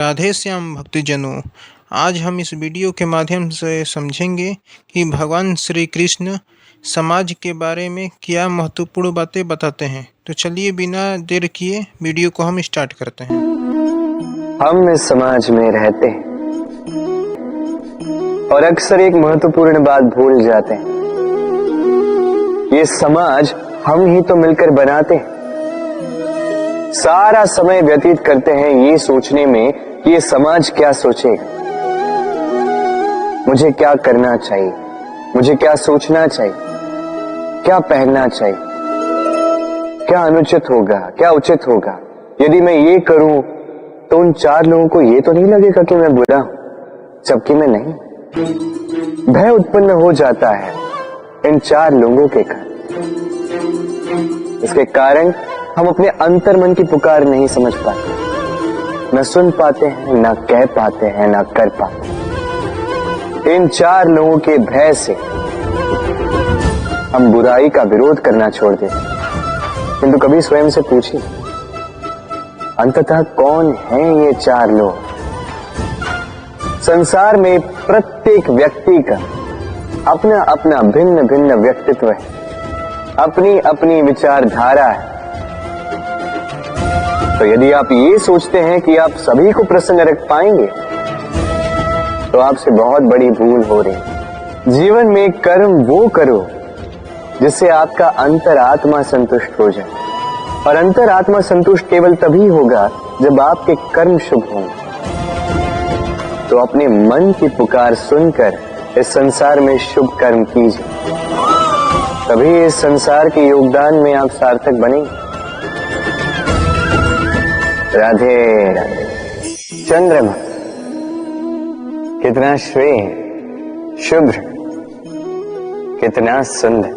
राधे श्याम भक्तजनों, आज हम इस वीडियो के माध्यम से समझेंगे कि भगवान श्री कृष्ण समाज के बारे में क्या महत्वपूर्ण बातें बताते हैं। तो चलिए बिना देर किए वीडियो को हम स्टार्ट करते हैं। हम इस समाज में रहते हैं और अक्सर एक महत्वपूर्ण बात भूल जाते हैं। ये समाज हम ही तो मिलकर बनाते हैं। सारा समय व्यतीत करते हैं ये सोचने में कि ये समाज क्या सोचेगा, मुझे क्या करना चाहिए, मुझे क्या सोचना चाहिए, क्या पहनना चाहिए, क्या अनुचित होगा, क्या उचित होगा। यदि मैं ये करूं तो उन चार लोगों को ये तो नहीं लगेगा कि मैं बुरा हूं, जबकि मैं नहीं। भय उत्पन्न हो जाता है इन चार लोगों के कारण। इसके कारण हम अपने अंतर मन की पुकार नहीं समझ पाते, न सुन पाते हैं, न कह पाते हैं, न कर पाते। इन चार लोगों के भय से हम बुराई का विरोध करना छोड़ देते। किंतु कभी स्वयं से पूछिए, अंततः कौन है ये चार लोग? संसार में प्रत्येक व्यक्ति का अपना अपना भिन्न भिन्न व्यक्तित्व है, अपनी अपनी विचारधारा है। तो यदि आप ये सोचते हैं कि आप सभी को प्रसन्न रख पाएंगे तो आपसे बहुत बड़ी भूल हो रही है। जीवन में कर्म वो करो जिससे आपका अंतरात्मा संतुष्ट हो जाए, और अंतरात्मा संतुष्ट केवल तभी होगा जब आपके कर्म शुभ होंगे। तो अपने मन की पुकार सुनकर इस संसार में शुभ कर्म कीजिए, तभी इस संसार के योगदान में आप सार्थक बनेंगे। राधे राधे। चंद्रमा कितना श्रेय, शुभ्र, कितना सुंदर।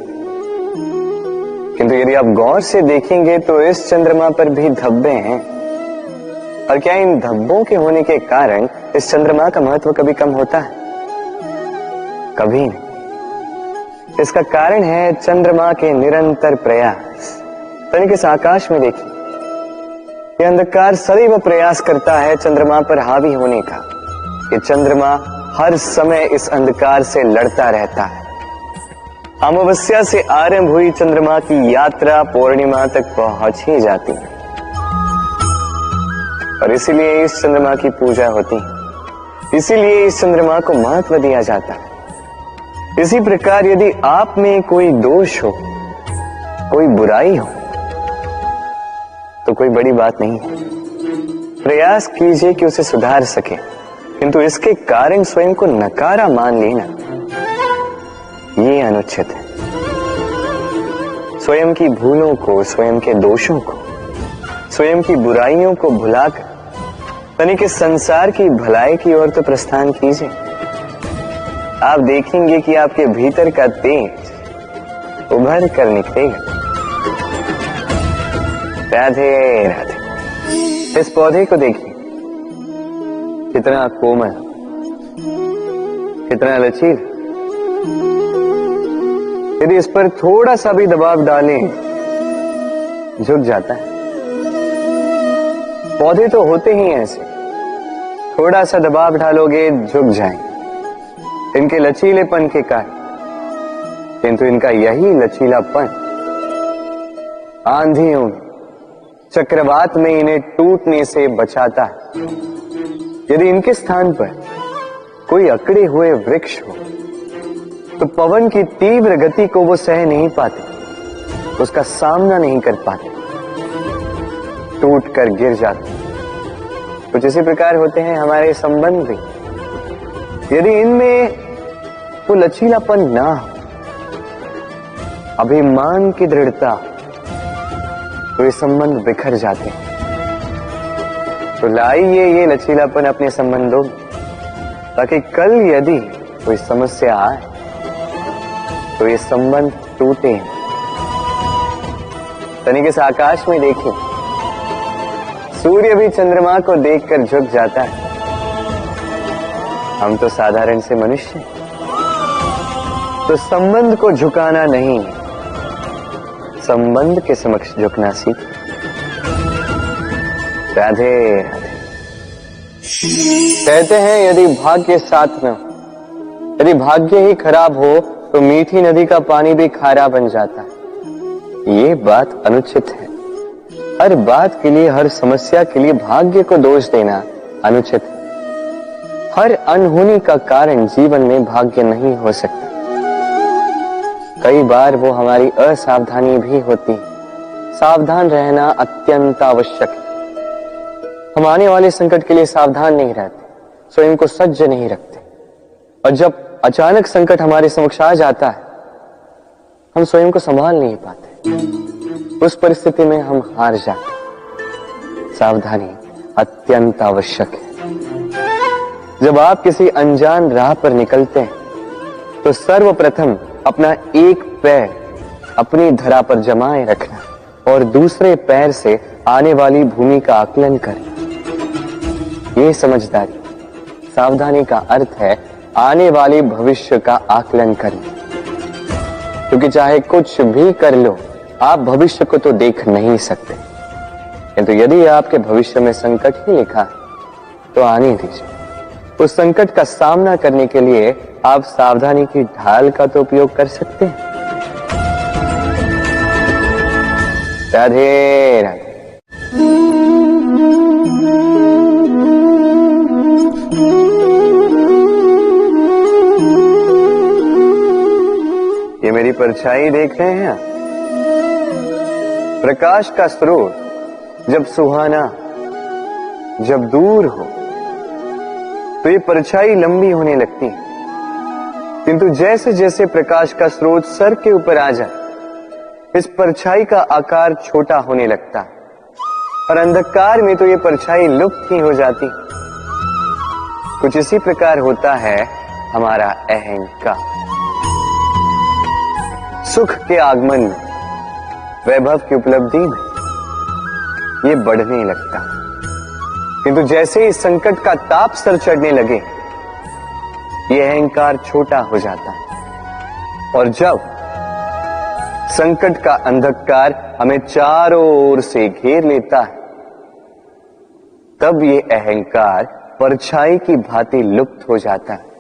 किंतु यदि आप गौर से देखेंगे तो इस चंद्रमा पर भी धब्बे हैं। और क्या इन धब्बों के होने के कारण इस चंद्रमा का महत्व कभी कम होता है? कभी नहीं। इसका कारण है चंद्रमा के निरंतर प्रयास। तनिक इस आकाश में देखिए, यह अंधकार सदैव प्रयास करता है चंद्रमा पर हावी होने का। ये चंद्रमा हर समय इस अंधकार से लड़ता रहता है। अमावस्या से आरंभ हुई चंद्रमा की यात्रा पूर्णिमा तक पहुंच ही जाती है, और इसीलिए इस चंद्रमा की पूजा होती है, इसीलिए इस चंद्रमा को महत्व दिया जाता है। इसी प्रकार यदि आप में कोई दोष हो, कोई बुराई हो, तो कोई बड़ी बात नहीं है। प्रयास कीजिए कि उसे सुधार सके, किंतु इसके कारण स्वयं को नकारा मान लेना ये अनुचित है। स्वयं की भूलों को, स्वयं के दोषों को, स्वयं की बुराइयों को भुलाकर तनिक इस संसार की भलाई की ओर तो प्रस्थान कीजिए। आप देखेंगे कि आपके भीतर का तेज उभर कर निकलेगा। राधे राधे। इस पौधे को देखिए, कितना कोमल, कितना लचील। यदि इस पर थोड़ा सा भी दबाव डालें झुक जाता है। पौधे तो होते ही ऐसे, थोड़ा सा दबाव डालोगे झुक जाएंगे इनके लचीलेपन के कारण। किंतु इनका यही लचीलापन आंधियों में, चक्रवात में इन्हें टूटने से बचाता है। यदि इनके स्थान पर कोई अकड़े हुए वृक्ष हो तो पवन की तीव्र गति को वो सह नहीं पाते, उसका सामना नहीं कर पाते, टूट कर गिर जाते। कुछ इसी प्रकार होते हैं हमारे संबंध भी। यदि इनमें वो लचीलापन ना हो, अभिमान की दृढ़ता, तो ये संबंध बिखर जाते हैं। तो लाइए ये लचीलापन अपने संबंधों में, ताकि कल यदि कोई समस्या आए तो ये संबंध टूटे। तनिक इस आकाश में देखिए, सूर्य भी चंद्रमा को देखकर झुक जाता है। हम तो साधारण से मनुष्य हैं, तो संबंध को झुकाना नहीं, संबंध के समक्ष झुकना सीख। राधे राधे। कहते हैं यदि भाग्य साथ न हो, यदि भाग्य ही खराब हो तो मीठी नदी का पानी भी खारा बन जाता है। ये बात अनुचित है। हर बात के लिए, हर समस्या के लिए भाग्य को दोष देना अनुचित है। हर अनहोनी का कारण जीवन में भाग्य नहीं हो सकता। कई बार वो हमारी असावधानी भी होती है। सावधान रहना अत्यंत आवश्यक है। हम आने वाले संकट के लिए सावधान नहीं रहते, स्वयं को सज्ज नहीं रखते, और जब अचानक संकट हमारे समक्ष आ जाता है, हम स्वयं को संभाल नहीं पाते। उस परिस्थिति में हम हार जाते। सावधानी अत्यंत आवश्यक है। जब आप किसी अनजान राह पर निकलते हैं तो सर्वप्रथम अपना एक पैर अपनी धरा पर जमाए रखना और दूसरे पैर से आने वाली भूमि का आकलन करें। ये समझदारी, सावधानी का अर्थ है आने वाले भविष्य का आकलन करना। क्योंकि चाहे कुछ भी कर लो, आप भविष्य को तो देख नहीं सकते, किंतु यदि आपके भविष्य में संकट ही लिखा है तो आने दीजिए। उस संकट का सामना करने के लिए आप सावधानी की ढाल का तो उपयोग कर सकते हैं। राधे राधे। ये मेरी परछाई देख रहे हैं आप? प्रकाश का स्रोत जब सुहाना, जब दूर हो तो ये परछाई लंबी होने लगती है, किंतु जैसे जैसे प्रकाश का स्रोत सर के ऊपर आ जाए, इस परछाई का आकार छोटा होने लगता है और अंधकार में तो ये परछाई लुप्त ही हो जाती। कुछ इसी प्रकार होता है हमारा अहंकार। सुख के आगमन में, वैभव की उपलब्धि में ये बढ़ने लगता, किंतु जैसे ही संकट का ताप सर चढ़ने लगे, ये अहंकार छोटा हो जाता है। और जब संकट का अंधकार हमें चारों ओर से घेर लेता है, तब ये अहंकार परछाई की भांति लुप्त हो जाता है।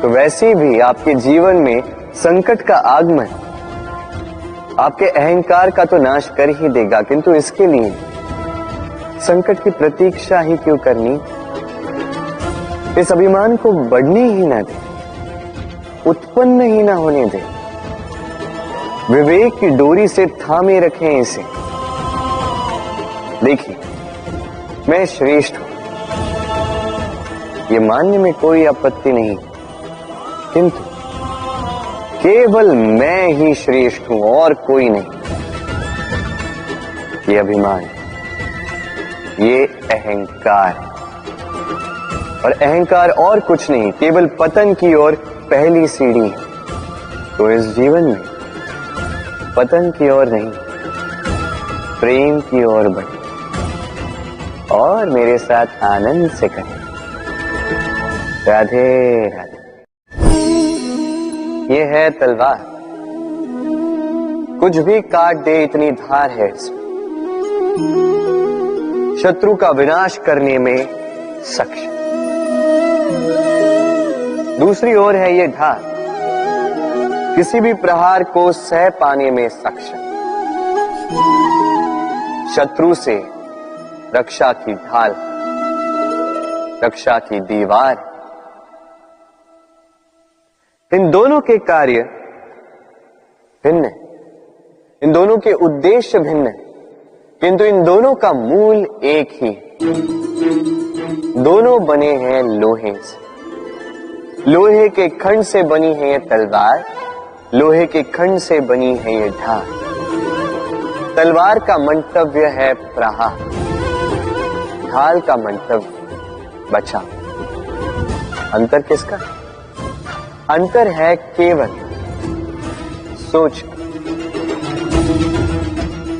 तो वैसे भी आपके जीवन में संकट का आगमन आपके अहंकार का तो नाश कर ही देगा, किंतु इसके लिए संकट की प्रतीक्षा ही क्यों करनी? इस अभिमान को बढ़ने ही ना दे, उत्पन्न ही ना होने दे। विवेक की डोरी से थामे रखें इसे। देखिए, मैं श्रेष्ठ हूं, ये मानने में कोई आपत्ति नहीं, किंतु केवल मैं ही श्रेष्ठ हूं और कोई नहीं। ये अभिमान, ये अहंकार है, और अहंकार और कुछ नहीं, केवल पतन की ओर पहली सीढ़ी है। तो इस जीवन में पतन की ओर नहीं, प्रेम की ओर बढ़े और मेरे साथ आनंद से करें। राधे राधे। ये है तलवार, कुछ भी काट दे इतनी धार है इसमें, शत्रु का विनाश करने में सक्षम। दूसरी ओर है ये धार, किसी भी प्रहार को सह पाने में सक्षम। शत्रु से रक्षा की ढाल, रक्षा की दीवार। इन दोनों के कार्य भिन्न है, इन दोनों के उद्देश्य भिन्न है, किंतु इन दोनों का मूल एक ही है। दोनों बने हैं लोहे से। लोहे के खंड से बनी है ये तलवार, लोहे के खंड से बनी है ये ढाल। तलवार का मंतव्य है प्रहार, ढाल का मंतव्य बचाव। अंतर किसका? अंतर है केवल सोच।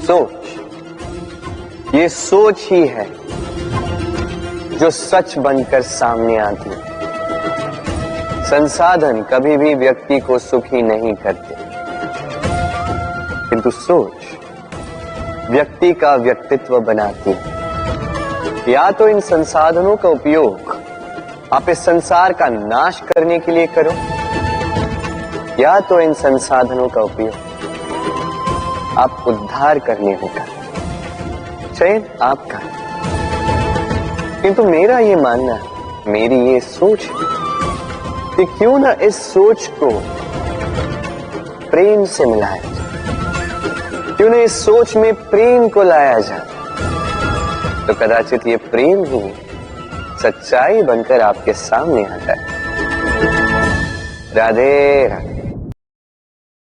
सोच, ये सोच ही है जो सच बनकर सामने आती है। संसाधन कभी भी व्यक्ति को सुखी नहीं करते, किंतु सोच व्यक्ति का व्यक्तित्व बनाती है। या तो इन संसाधनों का उपयोग आप इस संसार का नाश करने के लिए करो, या तो इन संसाधनों का उपयोग आप उद्धार करने में करो। चयन आपका। किंतु मेरा ये मानना, मेरी ये सोच है कि क्यों ना इस सोच को प्रेम से मिलाया जाए, क्यों ना इस सोच में प्रेम को लाया जाए, तो कदाचित ये प्रेम ही सच्चाई बनकर आपके सामने आ जाए। राधे राधे।